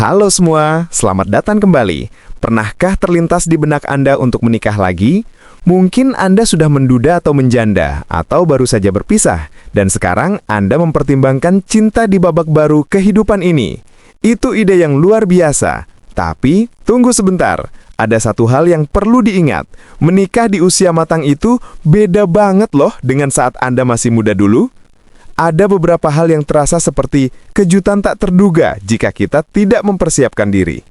Halo semua, selamat datang kembali. Pernahkah terlintas di benak Anda untuk menikah lagi? Mungkin Anda sudah menduda atau menjanda, atau baru saja berpisah, dan sekarang Anda mempertimbangkan cinta di babak baru kehidupan ini. Itu ide yang luar biasa. Tapi, tunggu sebentar. Ada satu hal yang perlu diingat. Menikah di usia matang itu beda banget loh dengan saat Anda masih muda dulu. Ada beberapa hal yang terasa seperti kejutan tak terduga jika kita tidak mempersiapkan diri.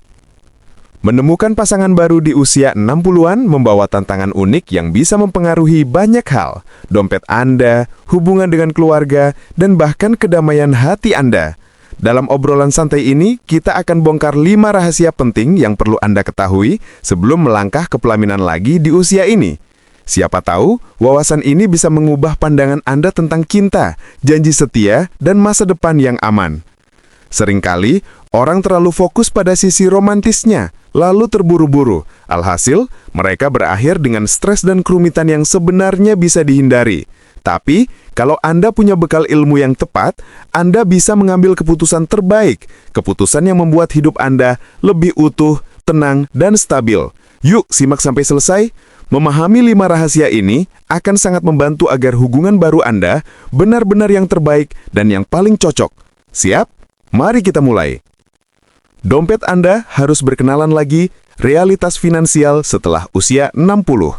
Menemukan pasangan baru di usia 60-an membawa tantangan unik yang bisa mempengaruhi banyak hal. Dompet Anda, hubungan dengan keluarga, dan bahkan kedamaian hati Anda. Dalam obrolan santai ini, kita akan bongkar 5 rahasia penting yang perlu Anda ketahui sebelum melangkah ke pelaminan lagi di usia ini. Siapa tahu, wawasan ini bisa mengubah pandangan Anda tentang cinta, janji setia, dan masa depan yang aman. Seringkali, orang terlalu fokus pada sisi romantisnya, lalu terburu-buru. Alhasil, mereka berakhir dengan stres dan kerumitan yang sebenarnya bisa dihindari. Tapi, kalau Anda punya bekal ilmu yang tepat, Anda bisa mengambil keputusan terbaik, keputusan yang membuat hidup Anda lebih utuh, tenang, dan stabil. Yuk, simak sampai selesai. Memahami 5 rahasia ini akan sangat membantu agar hubungan baru Anda benar-benar yang terbaik dan yang paling cocok. Siap? Mari kita mulai. Dompet Anda harus berkenalan lagi realitas finansial setelah usia 60.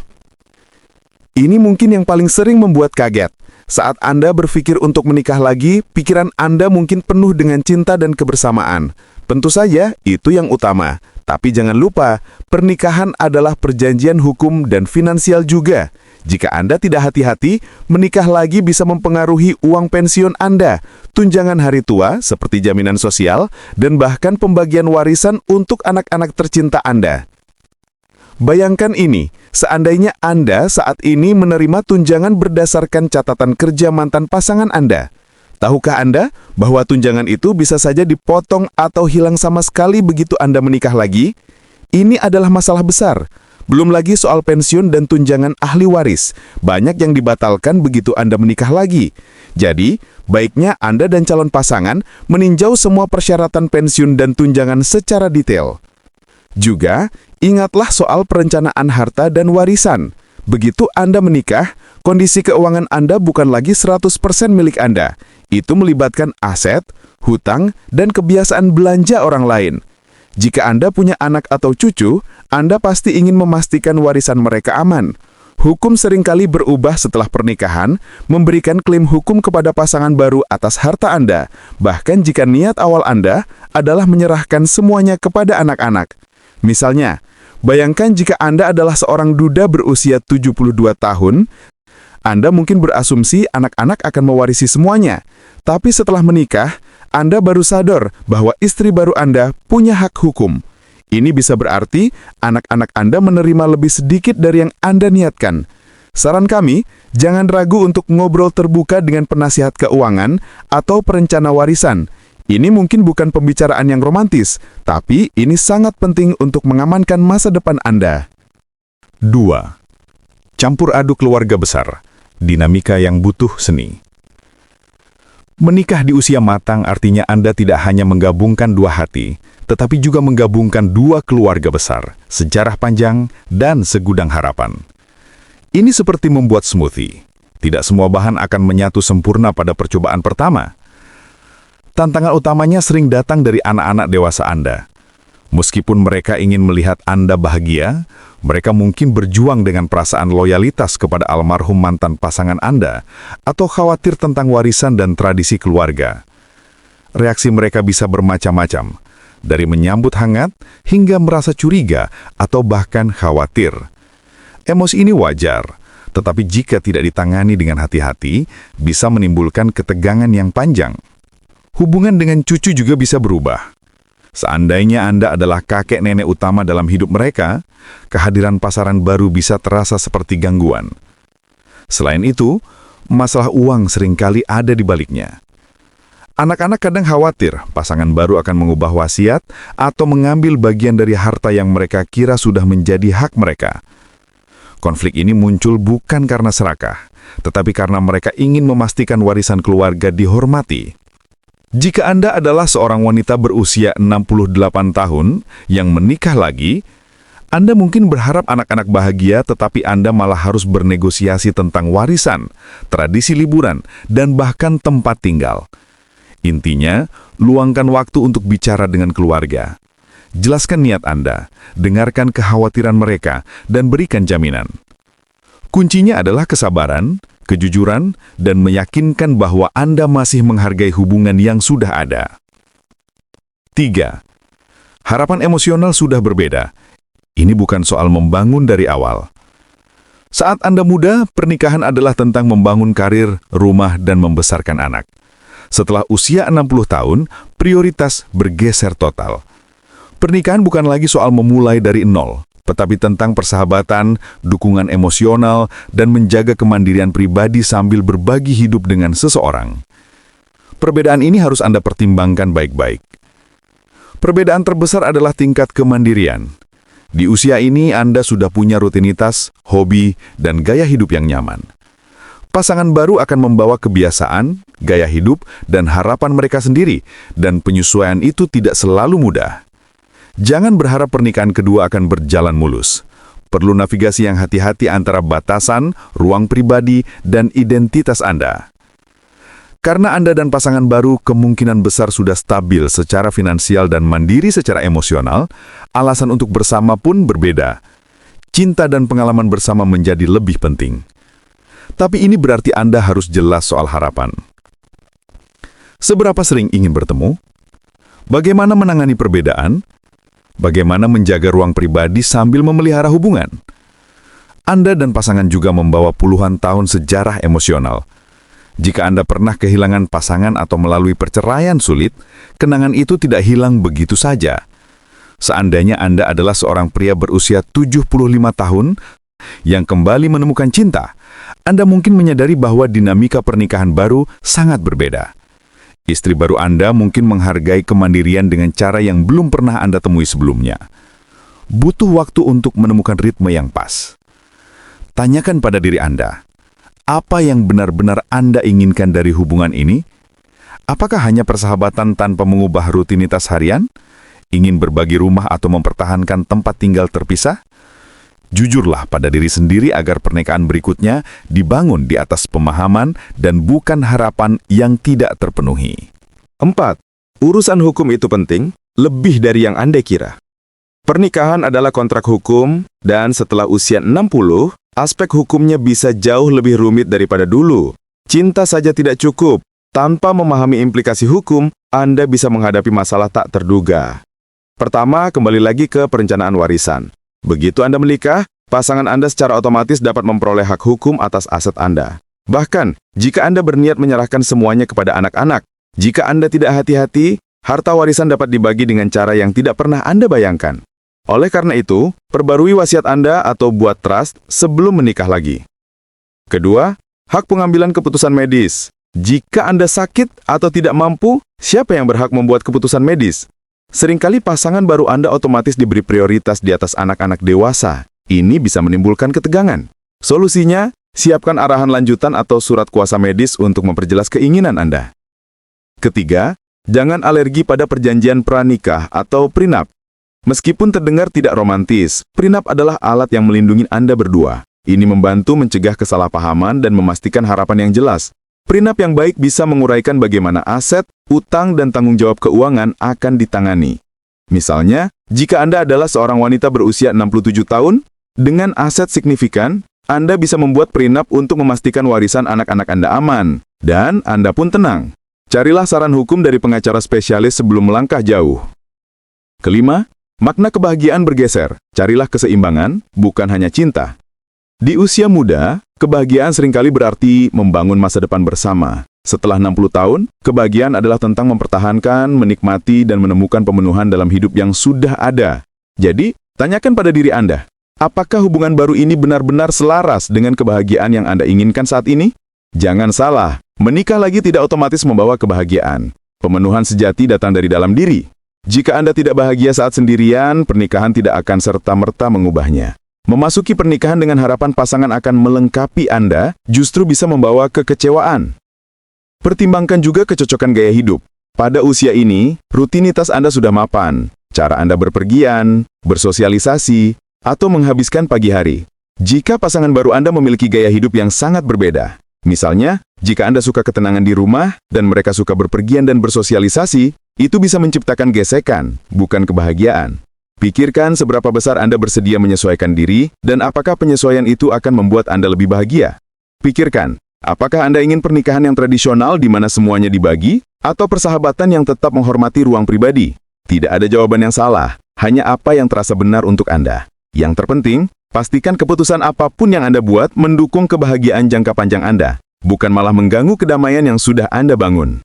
Ini mungkin yang paling sering membuat kaget. Saat Anda berpikir untuk menikah lagi, pikiran Anda mungkin penuh dengan cinta dan kebersamaan. Tentu saja, itu yang utama. Tapi jangan lupa, pernikahan adalah perjanjian hukum dan finansial juga. Jika Anda tidak hati-hati, menikah lagi bisa mempengaruhi uang pensiun Anda, tunjangan hari tua seperti jaminan sosial, dan bahkan pembagian warisan untuk anak-anak tercinta Anda. Bayangkan ini, seandainya Anda saat ini menerima tunjangan berdasarkan catatan kerja mantan pasangan Anda. Tahukah Anda bahwa tunjangan itu bisa saja dipotong atau hilang sama sekali begitu Anda menikah lagi? Ini adalah masalah besar. Belum lagi soal pensiun dan tunjangan ahli waris. Banyak yang dibatalkan begitu Anda menikah lagi. Jadi, baiknya Anda dan calon pasangan meninjau semua persyaratan pensiun dan tunjangan secara detail. Juga, ingatlah soal perencanaan harta dan warisan. Begitu Anda menikah, kondisi keuangan Anda bukan lagi 100% milik Anda. Itu melibatkan aset, hutang, dan kebiasaan belanja orang lain. Jika Anda punya anak atau cucu, Anda pasti ingin memastikan warisan mereka aman. Hukum seringkali berubah setelah pernikahan, memberikan klaim hukum kepada pasangan baru atas harta Anda, bahkan jika niat awal Anda adalah menyerahkan semuanya kepada anak-anak. Misalnya, bayangkan jika Anda adalah seorang duda berusia 72 tahun, Anda mungkin berasumsi anak-anak akan mewarisi semuanya. Tapi setelah menikah, Anda baru sadar bahwa istri baru Anda punya hak hukum. Ini bisa berarti anak-anak Anda menerima lebih sedikit dari yang Anda niatkan. Saran kami, jangan ragu untuk ngobrol terbuka dengan penasihat keuangan atau perencana warisan. Ini mungkin bukan pembicaraan yang romantis, tapi ini sangat penting untuk mengamankan masa depan Anda. 2. Campur aduk keluarga besar. Dinamika yang butuh seni. Menikah di usia matang artinya Anda tidak hanya menggabungkan dua hati, tetapi juga menggabungkan dua keluarga besar, sejarah panjang, dan segudang harapan. Ini seperti membuat smoothie. Tidak semua bahan akan menyatu sempurna pada percobaan pertama. Tantangan utamanya sering datang dari anak-anak dewasa Anda. Meskipun mereka ingin melihat Anda bahagia, mereka mungkin berjuang dengan perasaan loyalitas kepada almarhum mantan pasangan Anda atau khawatir tentang warisan dan tradisi keluarga. Reaksi mereka bisa bermacam-macam, dari menyambut hangat hingga merasa curiga atau bahkan khawatir. Emosi ini wajar, tetapi jika tidak ditangani dengan hati-hati, bisa menimbulkan ketegangan yang panjang. Hubungan dengan cucu juga bisa berubah. Seandainya Anda adalah kakek nenek utama dalam hidup mereka, kehadiran pasangan baru bisa terasa seperti gangguan. Selain itu, masalah uang seringkali ada di baliknya. Anak-anak kadang khawatir pasangan baru akan mengubah wasiat atau mengambil bagian dari harta yang mereka kira sudah menjadi hak mereka. Konflik ini muncul bukan karena serakah, tetapi karena mereka ingin memastikan warisan keluarga dihormati. Jika Anda adalah seorang wanita berusia 68 tahun yang menikah lagi, Anda mungkin berharap anak-anak bahagia, tetapi Anda malah harus bernegosiasi tentang warisan, tradisi liburan, dan bahkan tempat tinggal. Intinya, luangkan waktu untuk bicara dengan keluarga. Jelaskan niat Anda, dengarkan kekhawatiran mereka, dan berikan jaminan. Kuncinya adalah kesabaran, kejujuran, dan meyakinkan bahwa Anda masih menghargai hubungan yang sudah ada. 3. Harapan emosional sudah berbeda. Ini bukan soal membangun dari awal. Saat Anda muda, pernikahan adalah tentang membangun karir, rumah, dan membesarkan anak. Setelah usia 60 tahun, prioritas bergeser total. Pernikahan bukan lagi soal memulai dari nol, tetapi tentang persahabatan, dukungan emosional, dan menjaga kemandirian pribadi sambil berbagi hidup dengan seseorang. Perbedaan ini harus Anda pertimbangkan baik-baik. Perbedaan terbesar adalah tingkat kemandirian. Di usia ini Anda sudah punya rutinitas, hobi, dan gaya hidup yang nyaman. Pasangan baru akan membawa kebiasaan, gaya hidup, dan harapan mereka sendiri, dan penyesuaian itu tidak selalu mudah. Jangan berharap pernikahan kedua akan berjalan mulus. Perlu navigasi yang hati-hati antara batasan, ruang pribadi, dan identitas Anda. Karena Anda dan pasangan baru kemungkinan besar sudah stabil secara finansial dan mandiri secara emosional, alasan untuk bersama pun berbeda. Cinta dan pengalaman bersama menjadi lebih penting. Tapi ini berarti Anda harus jelas soal harapan. Seberapa sering ingin bertemu? Bagaimana menangani perbedaan? Bagaimana menjaga ruang pribadi sambil memelihara hubungan? Anda dan pasangan juga membawa puluhan tahun sejarah emosional. Jika Anda pernah kehilangan pasangan atau melalui perceraian sulit, kenangan itu tidak hilang begitu saja. Seandainya Anda adalah seorang pria berusia 75 tahun yang kembali menemukan cinta, Anda mungkin menyadari bahwa dinamika pernikahan baru sangat berbeda. Istri baru Anda mungkin menghargai kemandirian dengan cara yang belum pernah Anda temui sebelumnya. Butuh waktu untuk menemukan ritme yang pas. Tanyakan pada diri Anda, apa yang benar-benar Anda inginkan dari hubungan ini? Apakah hanya persahabatan tanpa mengubah rutinitas harian? Ingin berbagi rumah atau mempertahankan tempat tinggal terpisah? Jujurlah pada diri sendiri agar pernikahan berikutnya dibangun di atas pemahaman dan bukan harapan yang tidak terpenuhi. 4. Urusan hukum itu penting, lebih dari yang Anda kira. Pernikahan adalah kontrak hukum, dan setelah usia 60, aspek hukumnya bisa jauh lebih rumit daripada dulu. Cinta saja tidak cukup. Tanpa memahami implikasi hukum, Anda bisa menghadapi masalah tak terduga. Pertama, kembali lagi ke perencanaan warisan. Begitu Anda menikah, pasangan Anda secara otomatis dapat memperoleh hak hukum atas aset Anda. Bahkan, jika Anda berniat menyerahkan semuanya kepada anak-anak, jika Anda tidak hati-hati, harta warisan dapat dibagi dengan cara yang tidak pernah Anda bayangkan. Oleh karena itu, perbarui wasiat Anda atau buat trust sebelum menikah lagi. Kedua, hak pengambilan keputusan medis. Jika Anda sakit atau tidak mampu, siapa yang berhak membuat keputusan medis? Seringkali pasangan baru Anda otomatis diberi prioritas di atas anak-anak dewasa. Ini bisa menimbulkan ketegangan. Solusinya, siapkan arahan lanjutan atau surat kuasa medis untuk memperjelas keinginan Anda. Ketiga, jangan alergi pada perjanjian pranikah atau prenup. Meskipun terdengar tidak romantis, prenup adalah alat yang melindungi Anda berdua. Ini membantu mencegah kesalahpahaman dan memastikan harapan yang jelas. Prenup yang baik bisa menguraikan bagaimana aset, utang, dan tanggung jawab keuangan akan ditangani. Misalnya, jika Anda adalah seorang wanita berusia 67 tahun, dengan aset signifikan, Anda bisa membuat prenup untuk memastikan warisan anak-anak Anda aman, dan Anda pun tenang. Carilah saran hukum dari pengacara spesialis sebelum melangkah jauh. Kelima, makna kebahagiaan bergeser. Carilah keseimbangan, bukan hanya cinta. Di usia muda, kebahagiaan seringkali berarti membangun masa depan bersama. Setelah 60 tahun, kebahagiaan adalah tentang mempertahankan, menikmati, dan menemukan pemenuhan dalam hidup yang sudah ada. Jadi, tanyakan pada diri Anda, apakah hubungan baru ini benar-benar selaras dengan kebahagiaan yang Anda inginkan saat ini? Jangan salah, menikah lagi tidak otomatis membawa kebahagiaan. Pemenuhan sejati datang dari dalam diri. Jika Anda tidak bahagia saat sendirian, pernikahan tidak akan serta-merta mengubahnya. Memasuki pernikahan dengan harapan pasangan akan melengkapi Anda justru bisa membawa kekecewaan. Pertimbangkan juga kecocokan gaya hidup. Pada usia ini, rutinitas Anda sudah mapan. Cara Anda berpergian, bersosialisasi, atau menghabiskan pagi hari. Jika pasangan baru Anda memiliki gaya hidup yang sangat berbeda, misalnya, jika Anda suka ketenangan di rumah dan mereka suka berpergian dan bersosialisasi, itu bisa menciptakan gesekan, bukan kebahagiaan. Pikirkan seberapa besar Anda bersedia menyesuaikan diri dan apakah penyesuaian itu akan membuat Anda lebih bahagia. Pikirkan, apakah Anda ingin pernikahan yang tradisional di mana semuanya dibagi, atau persahabatan yang tetap menghormati ruang pribadi? Tidak ada jawaban yang salah, hanya apa yang terasa benar untuk Anda. Yang terpenting, pastikan keputusan apapun yang Anda buat mendukung kebahagiaan jangka panjang Anda, bukan malah mengganggu kedamaian yang sudah Anda bangun.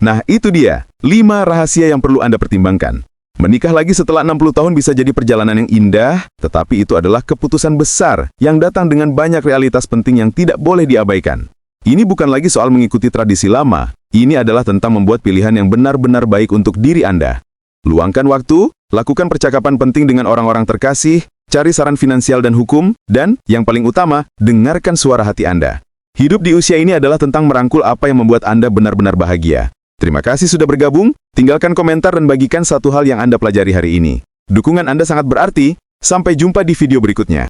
Nah, itu dia, 5 rahasia yang perlu Anda pertimbangkan. Menikah lagi setelah 60 tahun bisa jadi perjalanan yang indah, tetapi itu adalah keputusan besar yang datang dengan banyak realitas penting yang tidak boleh diabaikan. Ini bukan lagi soal mengikuti tradisi lama, ini adalah tentang membuat pilihan yang benar-benar baik untuk diri Anda. Luangkan waktu, lakukan percakapan penting dengan orang-orang terkasih, cari saran finansial dan hukum, dan, yang paling utama, dengarkan suara hati Anda. Hidup di usia ini adalah tentang merangkul apa yang membuat Anda benar-benar bahagia. Terima kasih sudah bergabung, tinggalkan komentar dan bagikan satu hal yang Anda pelajari hari ini. Dukungan Anda sangat berarti, sampai jumpa di video berikutnya.